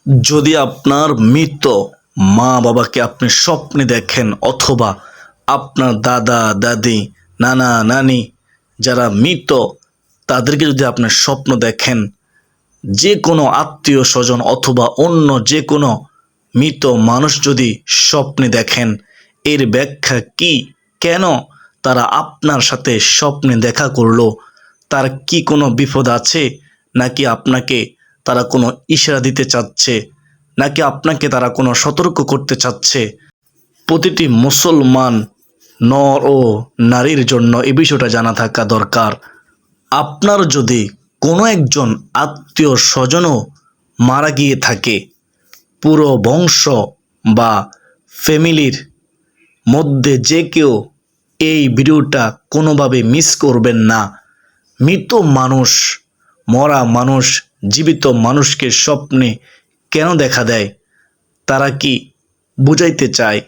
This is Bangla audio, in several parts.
যদি আপনার মৃত মা বাবাকে আপনি স্বপ্নে দেখেন, অথবা আপনার দাদা দাদি, নানা নানি যারা মৃত, তাদেরকে যদি আপনি স্বপ্ন দেখেন, যে কোনো আত্মীয় স্বজন অথবা অন্য যে কোনো মৃত মানুষ যদি স্বপ্নে দেখেন, এর ব্যাখ্যা কি? কেন তারা আপনার সাথে স্বপ্নে দেখা করলো? তার কি কোনো বিপদ আছে, নাকি আপনাকে তারা কোনো ইশারা দিতে চাচ্ছে, নাকি আপনাকে তারা কোনো সতর্ক করতে চাচ্ছে? প্রতিটি মুসলমান নর ও নারীর জন্য এই বিষয়টা জানা থাকা দরকার। আপনার যদি কোনো একজন আত্মীয় স্বজনও মারা গিয়ে থাকে, পুরো বংশ বা ফ্যামিলির মধ্যে যে কেউ এই ভিডিওটা কোনোভাবে মিস করবেন না। মৃত মানুষ, মরা মানুষ জীবিত মানুষকে স্বপ্নে কেন দেখা দেয়? তারা কি বুঝাইতে চায়?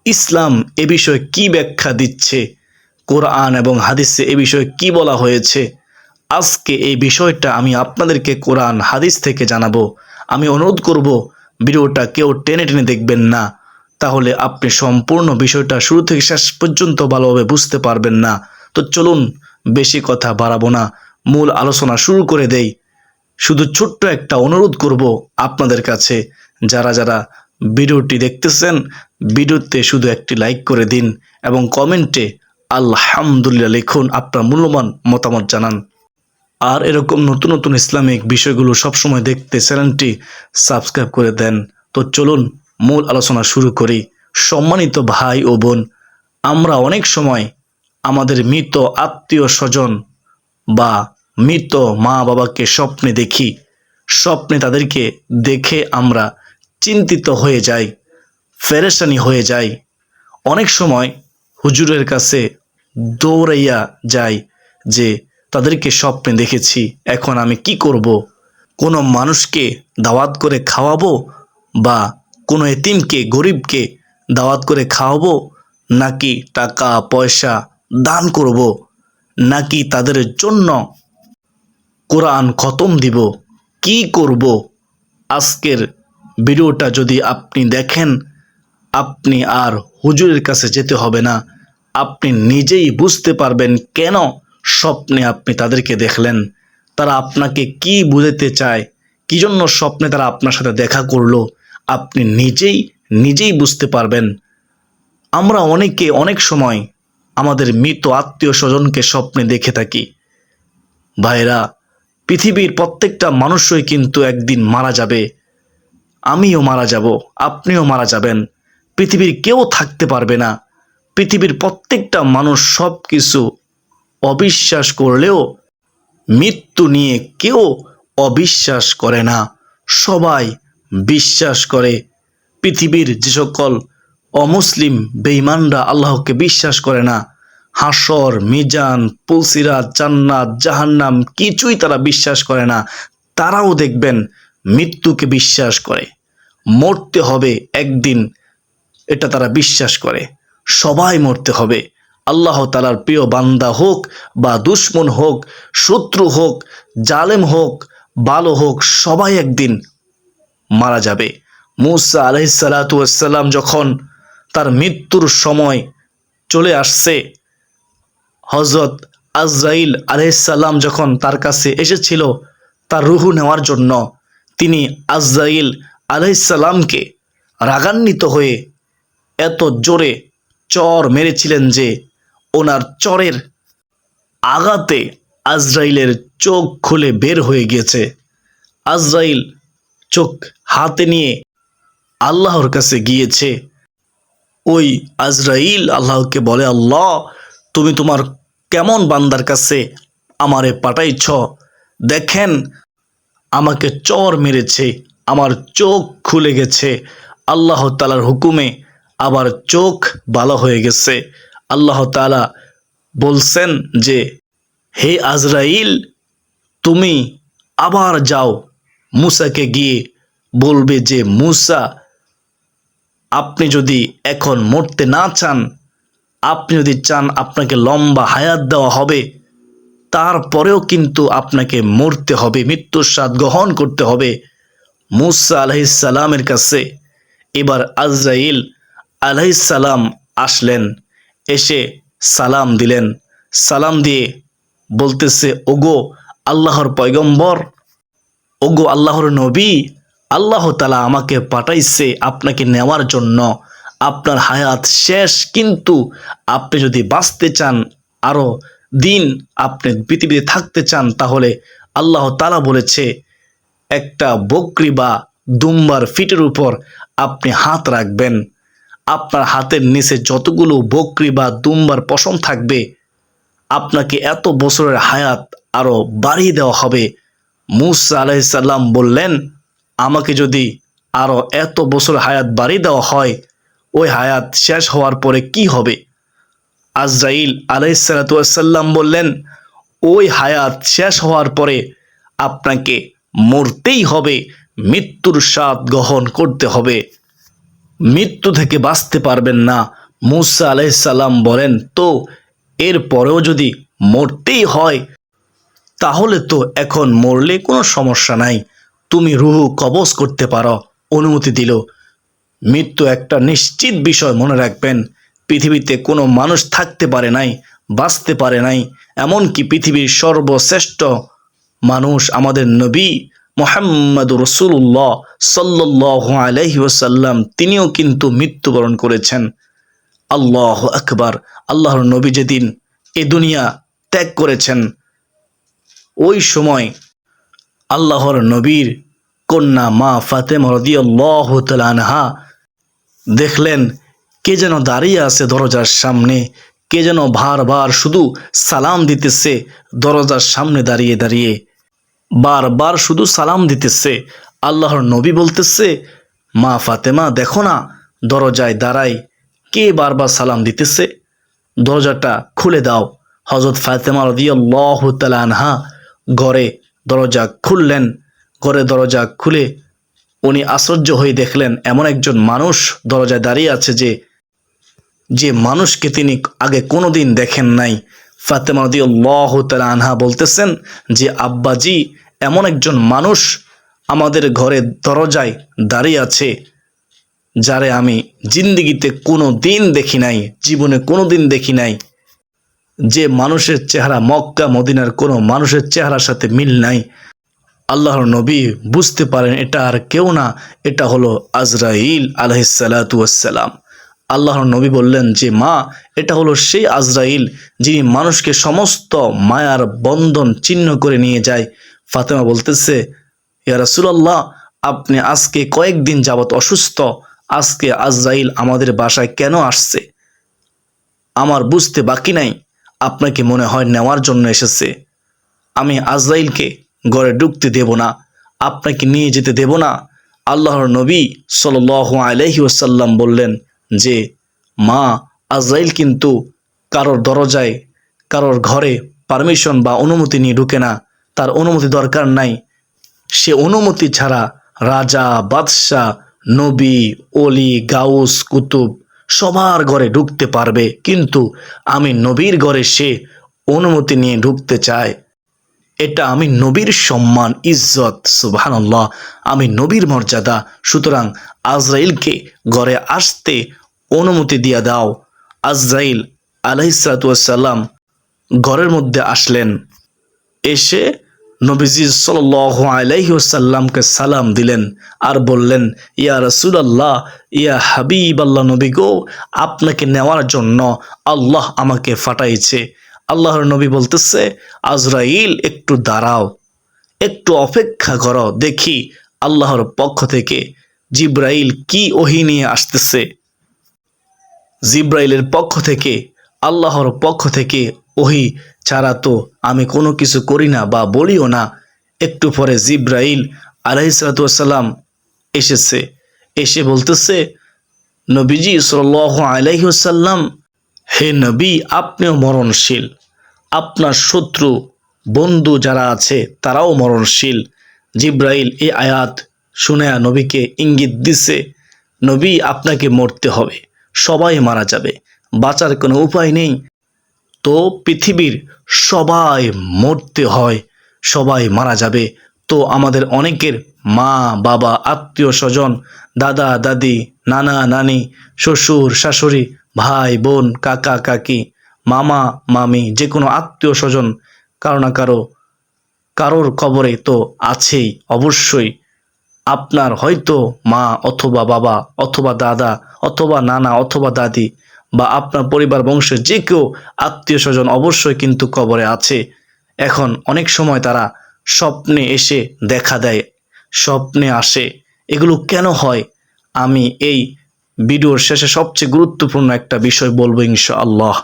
ইসলাম এ বিষয়ে কি ব্যাখ্যা দিচ্ছে? কোরআন এবং হাদিসে এ বিষয়ে কি বলা হয়েছে? আজকে এই বিষয়টা আমি আপনাদেরকে কোরআন হাদিস থেকে জানাবো। আমি অনুরোধ করব, ভিডিওটা কেউ টেনে টেনে দেখবেন না, তাহলে আপনি সম্পূর্ণ বিষয়টা শুরু থেকে শেষ পর্যন্ত ভালোভাবে বুঝতে পারবেন না। তো চলুন, বেশি কথা বাড়াবো না, মূল আলোচনা শুরু করে দেই। শুধু ছোট্ট একটা অনুরোধ করব আপনাদের কাছে, যারা যারা ভিডিওটি দেখতেছেন, ভিডিওতে শুধু একটি লাইক করে দিন এবং কমেন্টে আলহামদুলিল্লাহ লিখুন, আপনার মূল্যবান মতামত জানান। আর এরকম নতুন নতুন ইসলামিক বিষয়গুলো সবসময় দেখতে চ্যানেলটি সাবস্ক্রাইব করে দেন। তো চলুন মূল আলোচনা শুরু করি। সম্মানিত ভাই ও বোন, আমরা অনেক সময় আমাদের মৃত আত্মীয় স্বজন বা মৃত মা বাবাকে স্বপ্নে দেখি। স্বপ্নে তাদেরকে দেখে আমরা চিন্তিত হয়ে যাই, পেরেশানি হয়ে যাই। অনেক সময় হুজুরের কাছে দৌড়াইয়া যাই যে তাদেরকে স্বপ্নে দেখেছি, এখন আমি কি করব? কোনো মানুষকে দাওয়াত করে খাওয়াবো, বা কোনো এতিমকে গরিবকে দাওয়াত করে খাওয়াবো, নাকি টাকা পয়সা দান করব, নাকি তাদের জন্য কোরআন খতম দিব? কি করব? আজকের ভিডিওটা যদি আপনি দেখেন, আপনি আর হুজুরের কাছে যেতে হবে না। আপনি নিজেই বুঝতে পারবেন কেন স্বপ্নে আপনি তাদেরকে দেখলেন, তারা আপনাকে কি বুঝাতে চায়, কি জন্য স্বপ্নে তারা আপনার সাথে দেখা করলো। আপনি নিজেই বুঝতে পারবেন। আমরা অনেকে অনেক সময় আমাদের মৃত আত্মীয় স্বজনকে স্বপ্নে দেখে থাকি। ভাইরা, পৃথিবীর প্রত্যেকটা মানুষই কিন্তু একদিন মারা যাবে। আমিও মারা যাব, আপনিও মারা যাবেন। পৃথিবীর কেউ থাকতে পারবে না। পৃথিবীর প্রত্যেকটা মানুষ সব কিছু অবিশ্বাস করলেও মৃত্যু নিয়ে কেউ অবিশ্বাস করে না, সবাই বিশ্বাস করে। পৃথিবীর যে সকল অমুসলিম বেঈমানরা আল্লাহকে বিশ্বাস করে না, হাসর, মিজান, পুলসিরাত, জান্নাত, জাহান্নাম কিছুই তারা বিশ্বাস করে না, তারাও দেখবেন মৃত্যুকে বিশ্বাস করে। মরতে হবে একদিন, এটা তারা বিশ্বাস করে। সবাই মরতে হবে। আল্লাহ তাআলার প্রিয় বান্দা হোক বা দুশ্মন হোক, শত্রু হোক, জালেম হোক, ভালো হোক, সবাই একদিন মারা যাবে। মূসা আলাইহিস সালাতু ওয়াস সালাম যখন তার মৃত্যুর সময় চলে আসছে, হযরত আজরাইল আলাইহিস সালাম যখন তার কাছে এসেছিল তার রূহ নেওয়ার জন্য, তিনি আজরাইল আলাইহিস সালামকে রাগান্বিত হয়ে এত জোরে চর মেরেছিলেন যে ওনার চরের আঘাতে আজরাইলের চোখ খুলে বের হয়ে গেছে। আজরাইল চোখ হাতে নিয়ে আল্লাহর কাছে গিয়েছে। ওই আজরাইল আল্লাহকে বলে, আল্লাহ, তুমি তোমার কেমন বান্দার কাছে আমারে পাঠাইছ? দেখেন, আমাকে চর মেরেছে, আমার চোখ খুলে গেছে। আল্লাহ তাআলার হুকুমে আবার চোখ ভালো হয়ে গেছে। আল্লাহ তাআলা বলছেন যে, হে আজরাইল, তুমি আবার যাও, মূসাকে গিয়ে বলবে যে, মূসা, আপনি যদি এখন মরতে না চান, আপনি যদি চান আপনাকে লম্বা হায়াত দেওয়া হবে, তারপরেও কিন্তু আপনাকে মরতে হবে, মৃত্যুর স্বাদ গ্রহণ করতে হবে। মুসা আলাইহিসসালামের কাছে। এবার আজরাইল আলাইহিসসালাম আসলেন, এসে সালাম দিলেন। সালাম দিয়ে বলতেছে, ওগো আল্লাহর পয়গম্বর, ওগো আল্লাহর নবী, আল্লাহ তাআলা আমাকে পাঠাইছে আপনাকে নেওয়ার জন্য। আপনার হায়াত শেষ, কিন্তু আপনি যদি বাঁচতে চান, আরো দিন আপনি পৃথিবীতে থাকতে চান, তাহলে আল্লাহ তাআলা বলেছে একটা বকরি বা দুম্বার ফিটের উপর আপনি হাত রাখবেন। আপনার হাতের নিচে যতগুলো বকরি বা দুম্বার পশম থাকবে, আপনাকে এত বছরের হায়াত আরো বাড়িয়ে দেওয়া হবে। মুসা আলাইহিসসালাম বললেন, আমাকে যদি আরো এত বছর হায়াত বাড়িয়ে দেওয়া হয়, ওই হায়াত শেষ হওয়ার পরে কি হবে? আজরাইল আলাইহিসসালাম বললেন, ওই হায়াত শেষ হওয়ার পরে আপনাকে মরতেই হবে, মৃত্যুর স্বাদ গ্রহণ করতে হবে, মৃত্যু থেকে বাঁচতে পারবেন না। মুসা আলাইহিসসালাম বলেন, তো এর পরেও যদি মরতেই হয়, তাহলে তো এখন মরলে কোনো সমস্যা নাই, তুমি রুহু কবজ করতে পারো। অনুমতি দিল। মৃত্যু একটা নিশ্চিত বিষয়, মনে রাখবেন। পৃথিবীতে কোনো মানুষ থাকতে পারে নাই, বাঁচতে পারে নাই, এমনকি পৃথিবীর সর্বশ্রেষ্ঠ মানুষ আমাদের নবী মুহাম্মদুর রাসূলুল্লাহ সাল্লাল্লাহু আলাইহি ওয়াসাল্লাম, তিনিও কিন্তু মৃত্যুবরণ করেছেন। আল্লাহু আকবার। আল্লাহর নবী যেদিন এ দুনিয়া ত্যাগ করেছেন, ওই সময় আল্লাহর নবীর কন্যা মা ফাতেমা রাদিয়াল্লাহু তাআলা আনহা দেখলেন কে যেন দাঁড়িয়ে আছে দরজার সামনে, কে যেন বারবার শুধু সালাম দিতেছে, দরজার সামনে দাঁড়িয়ে দাঁড়িয়ে বারবার শুধু সালাম দিতেছে। আল্লাহর নবী বলতেছে, মা ফাতেমা দেখো না, দরজায় দাঁড়াই কে বারবার সালাম দিতেছে, দরজাটা খুলে দাও। হযরত ফাতেমা রাদিয়াল্লাহু তাআলা আনহা ঘরে দরজা খুললেন। ঘরে দরজা খুলে উনি আশ্চর্য হয়ে দেখলেন এমন একজন মানুষ দরজায় দাঁড়িয়ে আছে, যে মানুষকে তিনি আগে কোনোদিন দেখেন নাই। ফাতেমা রাদিয়াল্লাহু তাআলা আনহা বলতেছেন যে, আব্বাজি, এমন একজন মানুষ আমাদের ঘরে দরজায় দাঁড়িয়ে আছে, যারে আমি জিন্দেগিতে কোনো দিন দেখি নাই, জীবনে কোনো দিন দেখি নাই। যে মানুষের চেহারা মক্কা মদিনার কোনো মানুষের চেহারার সাথে মিল নাই। আল্লাহর নবী বুঝতে পারেন এটা আর কেউ না, এটা হলো আজরাইল আলাইহিসসালাতু ওয়াসসালাম। আল্লাহর নবী বললেন যে, মা, এটা হলো সেই আজরাইল যিনি মানুষকে সমস্ত মায়ার বন্ধন ছিন্ন করে নিয়ে যায়। ফাতেমা বলতেছে, ইয়া রাসূলুল্লাহ, আপনি আজকে কয়েকদিন যাবত অসুস্থ, আজকে আজরাইল আমাদের বাসায় কেন আসছে? আমার বুঝতে বাকি নাই, আপনাকে মনে হয় নেওয়ার জন্য এসেছে। আমি আজরাইলকে ঘরে ঢুকতে দেব না, আপনাকে নিয়ে যেতে দেব না। আল্লাহর নবী সাল্লাল্লাহু আলাইহি ওয়াসাল্লাম বললেন যে, মা, আজরাইল কিন্তু কারোর দরজায়, কারোর ঘরে পারমিশন বা অনুমতি নিয়ে ঢুকে না, তার অনুমতি দরকার নাই। সে অনুমতি ছাড়া রাজা, বাদশাহ, নবী, অলি, গাউস, কুতুব সবার ঘরে ঢুকতে পারবে, কিন্তু আমি নবীর ঘরে সে অনুমতি নিয়ে ঢুকতে চায়। এটা আমি নবীর সম্মান, ইজ্জত, সুবহানাল্লাহ, আমি নবীর মর্যাদা। সুতরাং আজরাইলকে ঘরে আসতে অনুমতি দিয়ে দাও। আজরাইল আলাইহিসসালাতু ওয়াসসালাম ঘরের মধ্যে আসলেন। এসে নবীজি সাল্লাল্লাহু আলাইহি ওয়াসাল্লামকে সালাম দিলেন আর বললেন, ইয়া রাসূলুল্লাহ, ইয়া হাবিবাল্লাহ, নবী গো, আপনাকে নেওয়ার জন্য আল্লাহ আমাকে পাঠাইছে। আল্লাহর নবী বলতেছে, আজরাইল একটু দাঁড়াও, একটু অপেক্ষা করো, দেখি আল্লাহর পক্ষ থেকে জিব্রাইল কি ওহী নিয়ে আসতেছে। জিব্রাইলের পক্ষ থেকে, আল্লাহর পক্ষ থেকে ওহী ছাড়া তো আমি কোনো কিছু করি না বা বলিও না। একটু পরে জিব্রাইল আলাইহিসসালাতু ওয়াসসালাম এসেছে। এসে বলতেছে, নবীজি সাল্লাল্লাহু আলাইহি ওয়াসাল্লাম, হে নবী, আপনিও মরণশীল, আপনার শত্রু বন্ধু যারা আছে তারাও মরণশীল। জিব্রাইল এই আয়াত শুনে নবীকে ইঙ্গিত দিছে, নবী, আপনাকে মরতে হবে, সবাই মারা যাবে, বাঁচার কোনো উপায় নেই। তো পৃথিবীর সবাই মরতে হয়, সবাই মারা যাবে, তো আমাদের অনেকের মা বাবা, আত্মীয় স্বজন, দাদা দাদি, নানা নানি, শ্বশুর শাশুড়ি, ভাই বোন, কাকা কাকি, মামা মামি, যে কোনো আত্মীয় স্বজন কারো না কারোর কবরে তো আছেই অবশ্যই। আপনার হয়তো মা অথবা বাবা অথবা দাদা অথবা নানা অথবা দাদি বা আপনার পরিবার বংশের যে কেউ আত্মীয় স্বজন অবশ্যই কিন্তু কবরে আছে। এখন অনেক সময় তারা স্বপ্নে এসে দেখা দেয়, স্বপ্নে আসে। এগুলো কেন হয় আমি এই ভিডিওর শেষে সবচেয়ে গুরুত্বপূর্ণ একটা বিষয় বলবো ইনশাআল্লাহ।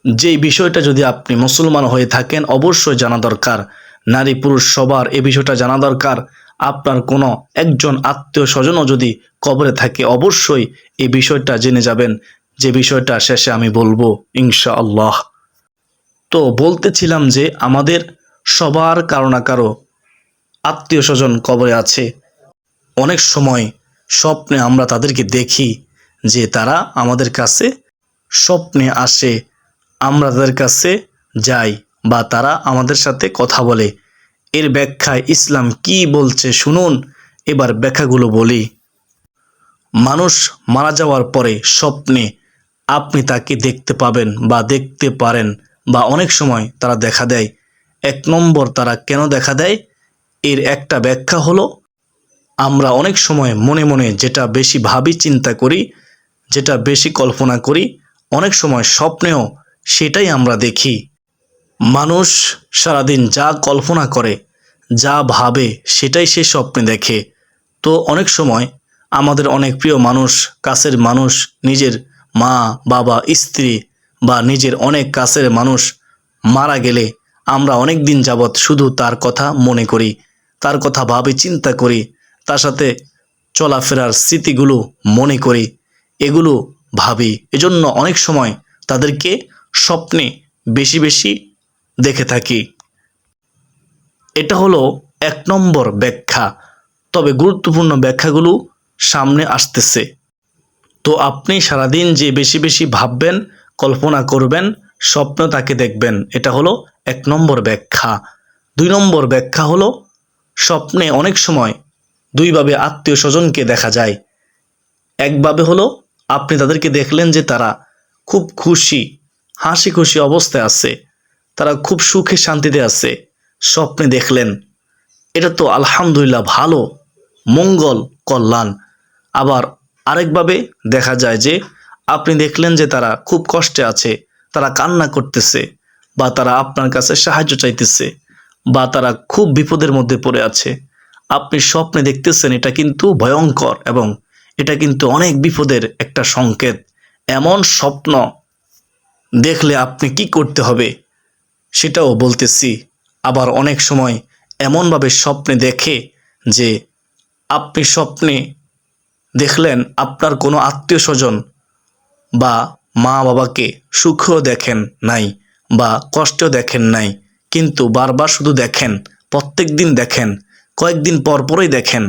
যেই বিষয়টা যদি আপনি মুসলমান হয়ে থাকেন অবশ্যই জানা দরকার, নারী পুরুষ সবার এই বিষয়টা জানা দরকার। আপনার কোনো একজন আত্মীয় স্বজনও যদি কবরে থাকে অবশ্যই এই বিষয়টা জেনে যাবেন, যে বিষয়টা শেষে আমি বলবো ইনশাআল্লাহ। তো বলতেছিলাম যে আমাদের সবার কারো না কারো আত্মীয় স্বজন কবরে আছে। অনেক সময় স্বপ্নে আমরা তাদেরকে দেখি যে তারা আমাদের কাছে স্বপ্নে আসে, আমরা তাদের কাছে যাই বা তারা আমাদের সাথে কথা বলে। এর ব্যাখ্যায় ইসলাম কি বলছে শুনুন, এবার ব্যাখ্যাগুলো বলি। মানুষ মারা যাওয়ার পরে স্বপ্নে আপনি তাকে দেখতে পাবেন বা দেখতে পারেন, বা অনেক সময় তারা দেখা দেয়। এক নম্বর, তারা কেন দেখা দেয় এর একটা ব্যাখ্যা হলো, আমরা অনেক সময় মনে মনে যেটা বেশি ভাবি, চিন্তা করি, যেটা বেশি কল্পনা করি, অনেক সময় স্বপ্নেও সেটাই আমরা দেখি। মানুষ সারাদিন যা কল্পনা করে, যা ভাবে, সেটাই সে স্বপ্নে দেখে। তো অনেক সময় আমাদের অনেক প্রিয় মানুষ, কাছের মানুষ, নিজের মা বাবা, স্ত্রী বা নিজের অনেক কাছের মানুষ মারা গেলে আমরা অনেক দিন যাবৎ শুধু তার কথা মনে করি, তার কথা ভাবি, চিন্তা করি, তার সাথে চলাফেরার স্মৃতিগুলো মনে করি, এগুলো ভাবি। এজন্য অনেক সময় তাদেরকে স্বপ্নে বেশি বেশি দেখে থাকি। এটা হলো এক নম্বর ব্যাখ্যা। তবে গুরুত্বপূর্ণ ব্যাখ্যাগুলো সামনে আসতেছে। তো আপনি সারাদিন যে বেশি বেশি ভাববেন, কল্পনা করবেন, স্বপ্ন তাকে দেখবেন, এটা হলো এক নম্বর ব্যাখ্যা। দুই নম্বর ব্যাখ্যা হলো, স্বপ্নে অনেক সময় দুইভাবে আত্মীয় স্বজনকে দেখা যায়। একভাবে হলো আপনি তাদেরকে দেখলেন যে তারা খুব খুশি, হাসি খুশি অবস্থায় আছে, তারা খুব সুখে শান্তিতে আছে, স্বপ্নে দেখলেন, এটা তো আলহামদুলিল্লাহ ভালো, মঙ্গল, কল্যাণ। আবার আরেকভাবে দেখা যায় যে আপনি দেখলেন যে তারা খুব কষ্টে আছে, তারা কান্না করতেছে, বা তারা আপনার কাছে সাহায্য চাইতেছে, বা তারা খুব বিপদের মধ্যে পড়ে আছে। আপনি স্বপ্নে দেখতেছেন, এটা কিন্তু ভয়ঙ্কর এবং এটা কিন্তু অনেক বিপদের একটা সংকেত। এমন স্বপ্ন দেখলে আপনি কি করতে হবে সেটাও বলতেছি। আবার অনেক সময় এমনভাবে স্বপ্নে দেখে যে আপনি স্বপ্নে দেখলেন আপনার কোনো আত্মীয় স্বজন বা মা বাবাকে সুখেও দেখেন নাই বা কষ্টেও দেখেন নাই, কিন্তু বারবার শুধু দেখেন, প্রত্যেক দিন দেখেন, কয়েকদিন পর পরই দেখেন।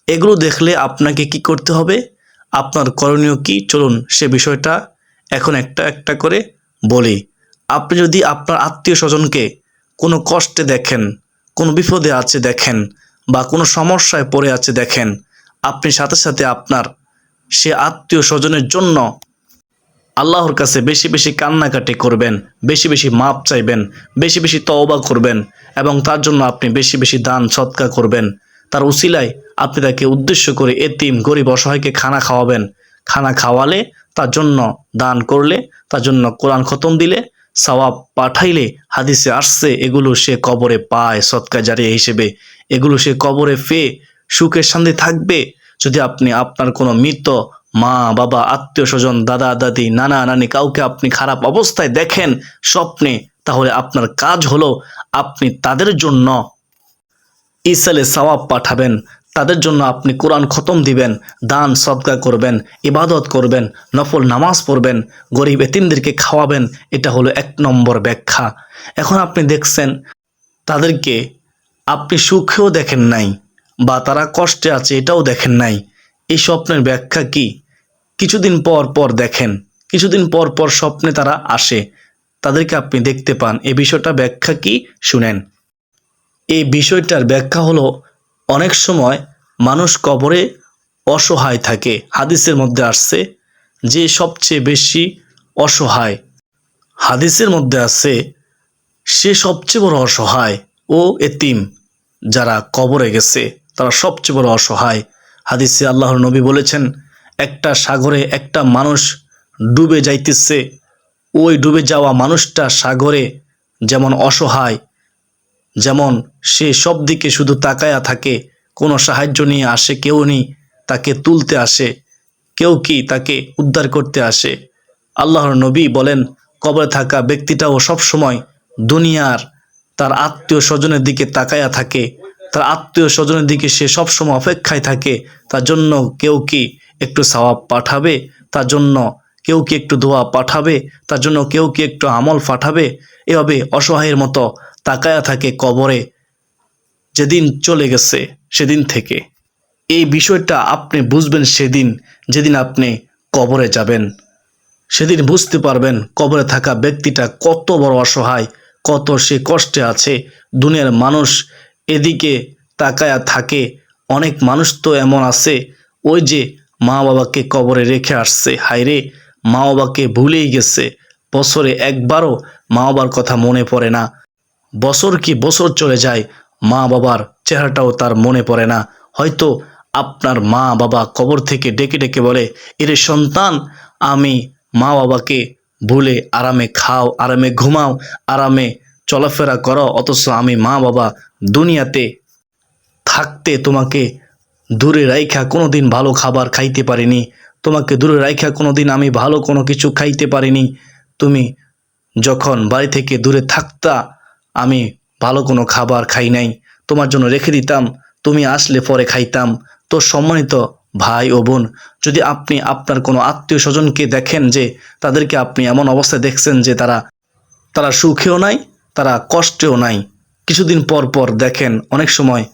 এগুলো দেখলে আপনাকে কি করতে হবে, আপনার করণীয় কি, চলুন সে বিষয়টা এখন একটা একটা করে বলি। আপনি যদি আপনার আত্মীয় স্বজনকে কোনো কষ্টে দেখেন, কোনো বিপদে আছে দেখেন, বা কোনো সমস্যায় পড়ে আছে দেখেন, আপনি সাথে সাথে আপনার সে আত্মীয় স্বজনের জন্য আল্লাহর কাছে বেশি বেশি কান্নাকাটি করবেন, বেশি বেশি মাপ চাইবেন, বেশি বেশি তওবা করবেন, এবং তার জন্য আপনি বেশি বেশি দান সৎকা করবেন। তার উসিলায় আপনি তাকে উদ্দেশ্য করে এতিম গরিব অসহায়কে খানা খাওয়াবেন। খানা খাওয়ালে, তার জন্য দান করলে, তার জন্য কোরআন খতম দিলে, সওয়াব পাঠাইলে, হাদিসে আসছে এগুলো সে কবরে পায় সৎকা জারিয়া হিসেবে। এগুলো সে কবরে পেয়ে সুখের শান্তি থাকবে। যদি আপনি আপনার কোনো মৃত মা বাবা, আত্মীয় স্বজন, দাদা দাদি, নানা নানি কাউকে আপনি খারাপ অবস্থায় দেখেন স্বপ্নে, তাহলে আপনার কাজ হলো আপনি তাদের জন্য ইসালে সওয়াব পাঠাবেন, তাদের জন্য আপনি কোরআন খতম দিবেন, দান সদকা করবেন, ইবাদত করবেন, নফল নামাজ পড়বেন, গরিব এতিমদেরকে খাওয়াবেন। এটা হলো এক নম্বর ব্যাখ্যা। এখন আপনি দেখছেন তাদেরকে আপনি সুখেও দেখেন নাই বা তারা কষ্টে আছে এটাও দেখেন নাই। এই স্বপ্নের ব্যাখ্যা কি? কিছুদিন পর পর দেখেন, কিছুদিন পর পর স্বপ্নে তারা আসে, তাদেরকে আপনি দেখতে পান। এ বিষয়টা ব্যাখ্যা কি শুনেন। এই বিষয়টার ব্যাখ্যা হলো, অনেক সময় মানুষ কবরে অসহায় থাকে। হাদিসের মধ্যে আসছে যে সবচেয়ে বেশি অসহায়, হাদিসের মধ্যে আছে সে সবচেয়ে বড় অসহায় ও এতিম। যারা কবরে গেছে তারা সবচেয়ে বড় অসহায়। হাদিসে আল্লাহর নবী বলেছেন, একটা সাগরে একটা মানুষ ডুবে যাইতেছে, ওই ডুবে যাওয়া মানুষটা সাগরে যেমন অসহায়, যেমন সে সব দিকে শুধু তাকায়া থাকে, কোনো সাহায্য নিয়ে আসে কেউ নেই, তাকে তুলতে আসে কেউ কি তাকে উদ্ধার করতে আসে। আল্লাহর নবী বলেন, কবরে থাকা ব্যক্তিটাও সবসময় দুনিয়ার তার আত্মীয় স্বজনের দিকে তাকায়া থাকে, তার আত্মীয় স্বজনের দিকে সে সবসময় অপেক্ষায় থাকে, তার জন্য কেউ কি একটু সওয়াব পাঠাবে, তার জন্য কেউ কি একটু দোয়া পাঠাবে, তার জন্য কেউ কি একটু আমল পাঠাবে। এভাবে অসহায়ের মতো তাকায়া থাকে কবরে। যেদিন চলে গেছে সেদিন থেকে এই বিষয়টা আপনি বুঝবেন সেদিন, যেদিন আপনি কবরে যাবেন। সেদিন বুঝতে পারবেন কবরে থাকা ব্যক্তিটা কত বড় অসহায়, কত সে কষ্টে আছে। দুনিয়ার মানুষ এদিকে তাকায়া থাকে। অনেক মানুষ তো এমন আছে, ওই যে মা বাবাকে কবরে রেখে আসছে, হায়রে মা বাবাকে ভুলেই গেছে, বছরে একবারও মা বাবার কথা মনে পড়ে না। বছর কি বছর চলে যায়, মা বাবার চেহারাটাও তার মনে পড়ে না। হয়তো আপনার মা বাবা কবর থেকে ডেকে ডেকে বলে, এরে সন্তান, আমি মা বাবাকে ভুলে আরামে খাও, আরামে ঘুমাও, আরামে চলাফেরা করো, অথচ আমি মা বাবা দুনিয়াতে থাকতে তোমাকে দূরে রাইখা কোনোদিন ভালো খাবার খাইতে পারিনি, তোমাকে দূরে রাইখা কোনোদিন আমি ভালো কোনো কিছু খাইতে পারিনি। তুমি যখন বাড়ি থেকে দূরে থাকতা আমি ভালো কোনো খাবার খাই নাই, তোমার জন্য রেখে দিতাম, তুমি আসলে পরে খাইতাম। তো সম্মানিত ভাই ও বোন, যদি আপনি আপনার কোনো আত্মীয় স্বজনকে দেখেন যে তাদেরকে আপনি এমন অবস্থায় দেখছেন যে তারা সুখেও নাই, তারা কষ্টেও নাই, কিছুদিন পর পর দেখেন অনেক সময়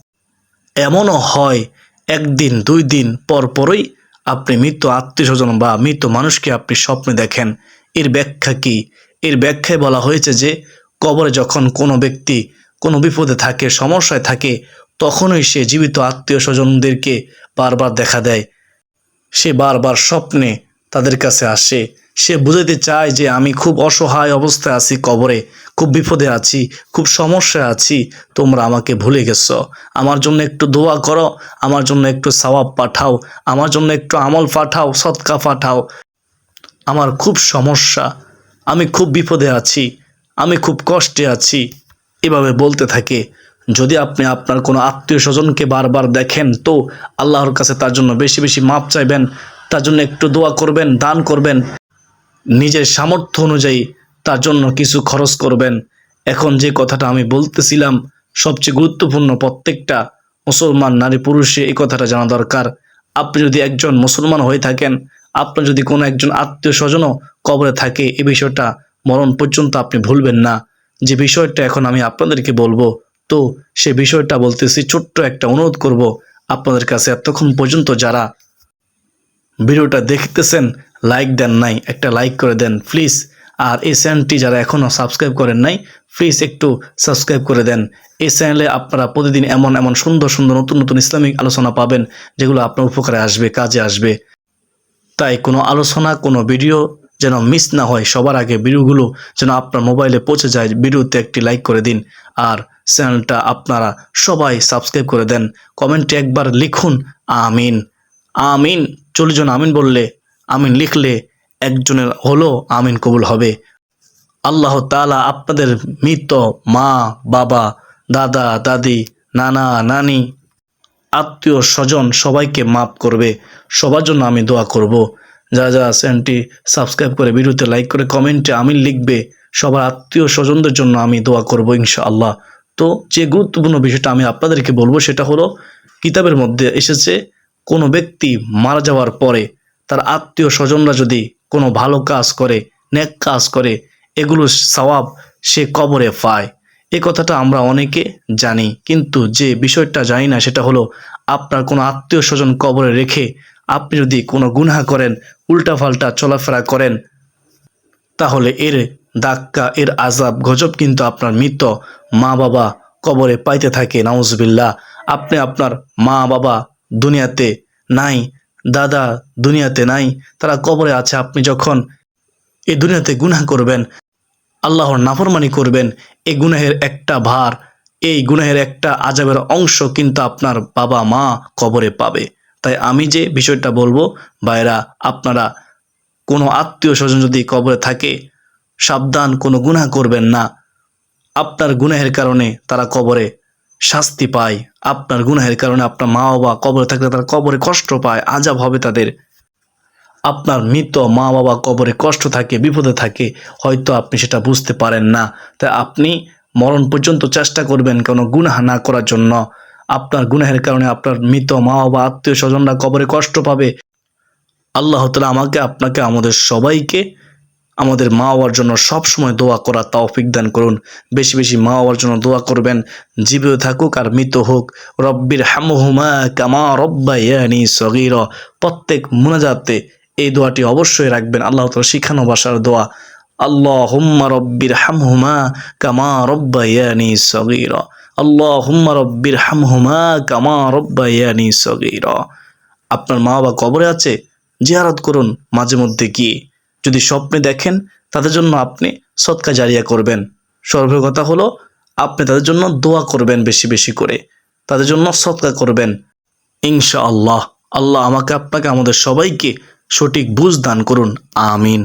এমনও হয়, একদিন দুই দিন পর পরই আপনি মৃত আত্মীয় স্বজন বা মৃত মানুষকে আপনি স্বপ্নে দেখেন। এর ব্যাখ্যা কি? এর ব্যাখ্যায় বলা হয়েছে যে কবরে যখন কোনো ব্যক্তি কোনো বিপদে থাকে, সমস্যায় থাকে, তখনই সে জীবিত আত্মীয় স্বজনদেরকে বারবার দেখা দেয়। সে বারবার স্বপ্নে তাদের কাছে আসে। সে বুঝাতে চায় যে আমি খুব অসহায় অবস্থায় আছি, কবরে খুব বিপদে আছি, খুব সমস্যায় আছি, তোমরা আমাকে ভুলে গেছো, আমার জন্য একটু দোয়া করো, আমার জন্য একটু সওয়াব পাঠাও, আমার জন্য একটু আমল পাঠাও, সদকা পাঠাও, আমার খুব সমস্যা, আমি খুব বিপদে আছি, আমি খুব কষ্টে আছি। এভাবে বলতে থাকে। যদি আপনি আপনার কোনো আত্মীয় স্বজনকে বারবার দেখেন, তো আল্লাহর কাছে তার জন্য বেশি বেশি মাপ চাইবেন, তার জন্য একটু দোয়া করবেন, দান করবেন, নিজের সামর্থ্য অনুযায়ী তার জন্য কিছু খরচ করবেন। এখন যে কথাটা আমি বলতেছিলাম সবচেয়ে গুরুত্বপূর্ণ, প্রত্যেকটা মুসলমান নারী পুরুষে এই কথাটা জানা দরকার। আপনি যদি একজন মুসলমান হয়ে থাকেন, আপনার যদি কোনো একজন আত্মীয় স্বজনও কবরে থাকে, এই বিষয়টা মরণ পর্যন্ত আপনি ভুলবেন না। যে বিষয়টা এখন আমি আপনাদেরকে বলবো, তো সে বিষয়টা বলতেছি, ছোট্ট একটা অনুরোধ করব আপনাদের কাছে, এতক্ষণ পর্যন্ত যারা ভিডিওটা দেখতেছেন লাইক দেন নাই, একটা লাইক করে দেন প্লিজ। আর এই চ্যানেলটি যারা এখনও সাবস্ক্রাইব করেন নাই, প্লিজ একটু সাবস্ক্রাইব করে দেন। এই চ্যানেলে আপনারা প্রতিদিন এমন এমন সুন্দর সুন্দর নতুন নতুন ইসলামিক আলোচনা পাবেন, যেগুলো আপনার উপকারে আসবে, কাজে আসবে। তাই কোনো আলোচনা, কোনো ভিডিও যেন মিস না হয়, সবার আগে ভিডিওগুলো যেন আপনার মোবাইলে পৌঁছে যায়। ভিডিওতে একটি লাইক করে দিন, আর চ্যানেলটা আপনারা সবাই সাবস্ক্রাইব করে দেন। কমেন্টে একবার লিখুন আমিন। আমিন 40 জন আমিন বললে, আমিন লিখলে একজনের হলো আমিন কবুল হবে। আল্লাহ তাআলা আপনাদের মৃত মা বাবা, দাদা দাদি, নানা নানি, আত্মীয় স্বজন সবাইকে মাফ করবে। সবার জন্য আমি দোয়া করব। যারা যারা চ্যানেলটি সাবস্ক্রাইব করে ভিডিওতে লাইক করে কমেন্টে আমিন লিখবে, সবার আত্মীয় স্বজনদের জন্য আমি দোয়া করব ইনশাআল্লাহ। তো যে গুরুত্বপূর্ণ বিষয়টা আমি আপনাদেরকে বলবো সেটা হলো, কিতাবের মধ্যে এসেছে কোনো ব্যক্তি মারা যাওয়ার পরে তার আত্মীয় স্বজনরা যদি কোনো ভালো কাজ করে, নেক কাজ করে, এগুলো সওয়াব সে কবরে পায়। এই কথাটা আমরা অনেকে জানি, কিন্তু যে বিষয়টা জানি না সেটা হলো, আপনার কোনো আত্মীয় স্বজন কবরে রেখে আপনি যদি কোনো গুনাহ করেন, উল্টাপাল্টা চলাফেরা করেন, তাহলে এর ধাক্কা, এর আযাব গজব কিন্তু আপনার মৃত মা বাবা কবরে পাইতে থাকে, নাউজুবিল্লাহ। আপনি আপনার মা বাবা দুনিয়াতে নাই, দাদা দুনিয়াতে নাই, তারা কবরে আছে। আপনি যখন এই দুনিয়াতে গুনাহ করবেন, আল্লাহর নাফরমানি করবেন, এই গুনাহের একটা ভার, এই গুনাহের একটা আযাবের অংশ কিন্তু আপনার বাবা মা কবরে পাবে। তাই আমি যে বিষয়টা বলবো, ভাইরা, আপনারা কোনো আত্মীয় স্বজন যদি কবরে থাকে, সাবধান, কোনো গুনাহ করবেন না। আপনার গুনাহের কারণে তারা কবরে শাস্তি পায়, আপনার গুনাহের কারণে আপনার মা বাবা কবরে থাকলে তারা কবরে কষ্ট পায়, আযাব হবে তাদের। আপনার মৃত মা বাবা কবরে কষ্ট থাকে, বিপদে থাকে, হয়তো আপনি সেটা বুঝতে পারেন না। তাই আপনি মরণ পর্যন্ত চেষ্টা করবেন কোনো গুনাহ না করার জন্য। আপনার গুনাহের কারণে আপনার মৃত মা বাবা আত্মীয় স্বজনরা কবরে কষ্ট পাবে। আল্লাহ তাআলা আমাকে, আপনাকে, আমাদের সবাইকে আমাদের মা বাবার জন্য সবসময় দোয়া করার তৌফিক দান করুন। বেশি বেশি মা বাবার জন্য দোয়া করবেন, জীবিত থাকুক আর মৃত হোক। রব্বির হামহুমা কামা রব্বায়ানি সগীরা। প্রত্যেক মুনাজাতে এই দোয়াটি অবশ্যই রাখবেন, আল্লাহ তাআলা শিখানো ভাষার দোয়া। আল্লাহুম্মা রব্বির হামহুমা কামা রব্বায়ানি সগীরা। আল্লাহুম্মা রব্বির হামহুমা কামা রব্বায়ানি সগীরা। আপনার মা বাবা কবরে আছে, জিয়ারত করুন মাঝে মধ্যে গিয়ে। যদি স্বপ্নে দেখেন, তাদের জন্য আপনি সদকা জারিয়া করবেন। সর্বের কথা হলো, আপনি তাদের জন্য দোয়া করবেন বেশি বেশি করে, তাদের জন্য সদকা করবেন। ইনশাআল্লাহ আল্লাহ আমাকে, আপনাকে, আমাদের সবাইকে সঠিক বুঝ দান করুন। আমিন।